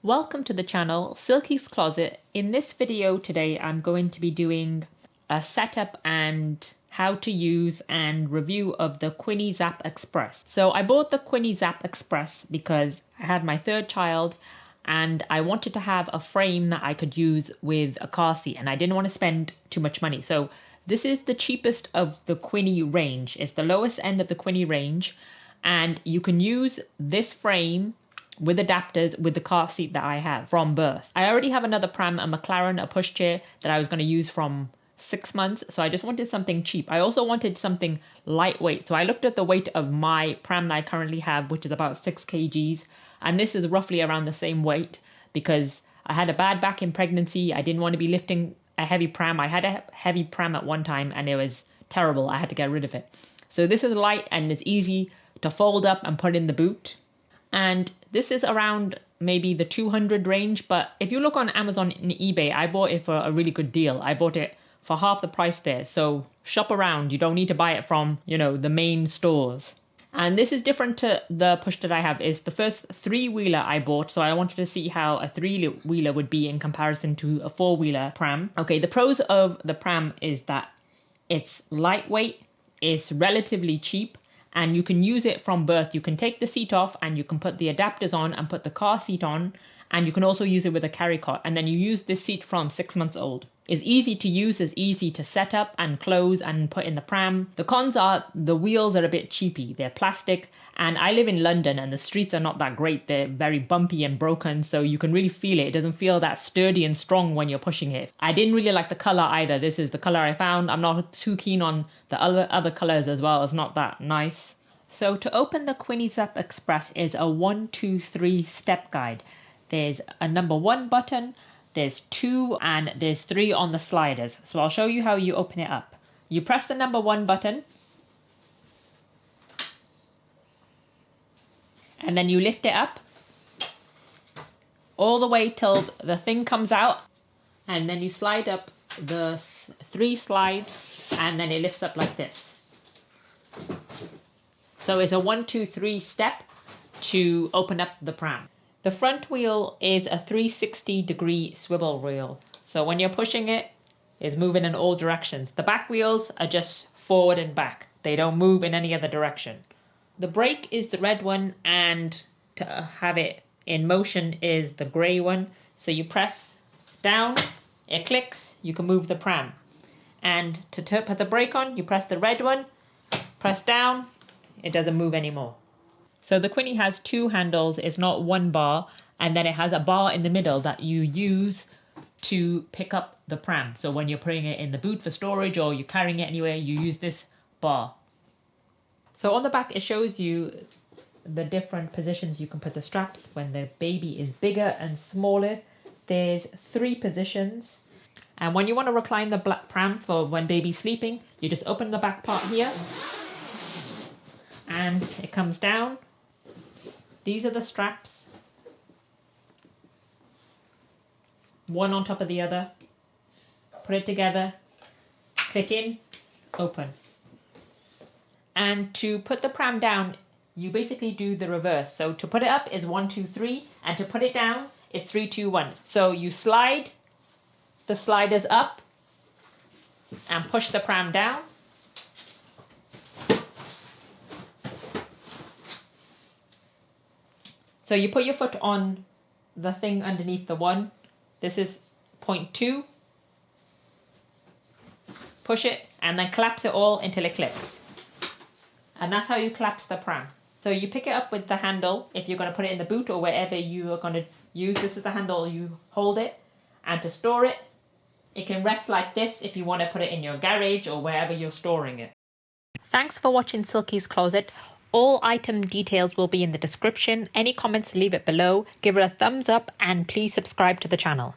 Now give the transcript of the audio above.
Welcome to the channel, Silky's Closet. In this video today, I'm going to be doing a setup and how to use and review of the Quinny Zapp Xpress. So I bought the Quinny Zapp Xpress because I had my third child and I wanted to have a frame that I could use with a car seat and I didn't want to spend too much money. So this is the cheapest of the Quinny range. It's the lowest end of the Quinny range and you can use this frame with adapters with the car seat that I have from birth. I already have another pram, a McLaren, a pushchair that I was going to use from 6 months. So I just wanted something cheap. I also wanted something lightweight. So I looked at the weight of my pram that I currently have, which is about 6 kgs. And this is roughly around the same weight because I had a bad back in pregnancy. I didn't want to be lifting a heavy pram. I had a heavy pram at one time and it was terrible. I had to get rid of it. So this is light and it's easy to fold up and put in the boot. And this is around maybe the 200 range, but if you look on Amazon and eBay, I bought it for a really good deal. I bought it for half the price there. So shop around. You don't need to buy it from, the main stores. And this is different to the push that I have. It's the first 3-wheeler I bought. So I wanted to see how a 3-wheeler would be in comparison to a 4-wheeler pram. Okay, the pros of the pram is that it's lightweight, it's relatively cheap, and you can use it from birth. You can take the seat off and you can put the adapters on and put the car seat on. And you can also use it with a carry cot. And then you use this seat from 6 months old. It's easy to use, it's easy to set up and close and put in the pram. The cons are the wheels are a bit cheapy. They're plastic. And I live in London and the streets are not that great. They're very bumpy and broken. So you can really feel it. It doesn't feel that sturdy and strong when you're pushing it. I didn't really like the color either. This is the color I found. I'm not too keen on the other colors as well. It's not that nice. So to open the Quinny Zapp Xpress is a 1, 2, 3 step guide. There's a number 1 button, there's 2 and there's 3 on the sliders. So I'll show you how you open it up. You press the number 1 button and then you lift it up all the way till the thing comes out, and then you slide up the 3 slides and then it lifts up like this. So it's a 1, 2, 3 step to open up the pram. The front wheel is a 360-degree swivel wheel. So when you're pushing it, it's moving in all directions. The back wheels are just forward and back. They don't move in any other direction. The brake is the red one, and to have it in motion is the grey one. So you press down, it clicks, you can move the pram. And to put the brake on, you press the red one, press down, it doesn't move anymore. So the Quinny has 2 handles, it's not 1 bar, and then it has a bar in the middle that you use to pick up the pram. So when you're putting it in the boot for storage or you're carrying it anywhere, you use this bar. So on the back it shows you the different positions you can put the straps when the baby is bigger and smaller. There's 3 positions. And when you want to recline the black pram for when baby's sleeping, you just open the back part here and it comes down. These are the straps, one on top of the other. Put it together, click in, open. And to put the pram down, you basically do the reverse. So to put it up is 1, 2, 3, and to put it down is 3, 2, 1. So you slide the sliders up and push the pram down. So you put your foot on the thing underneath the 1. This is point 2. Push it and then collapse it all until it clicks. And that's how you collapse the pram. So you pick it up with the handle if you're going to put it in the boot or wherever you are going to use. This is the handle, you hold it. And to store it, it can rest like this if you want to put it in your garage or wherever you're storing it. Thanks for watching Silky's Closet. All item details will be in the description. Any comments, leave it below. Give it a thumbs up and please subscribe to the channel.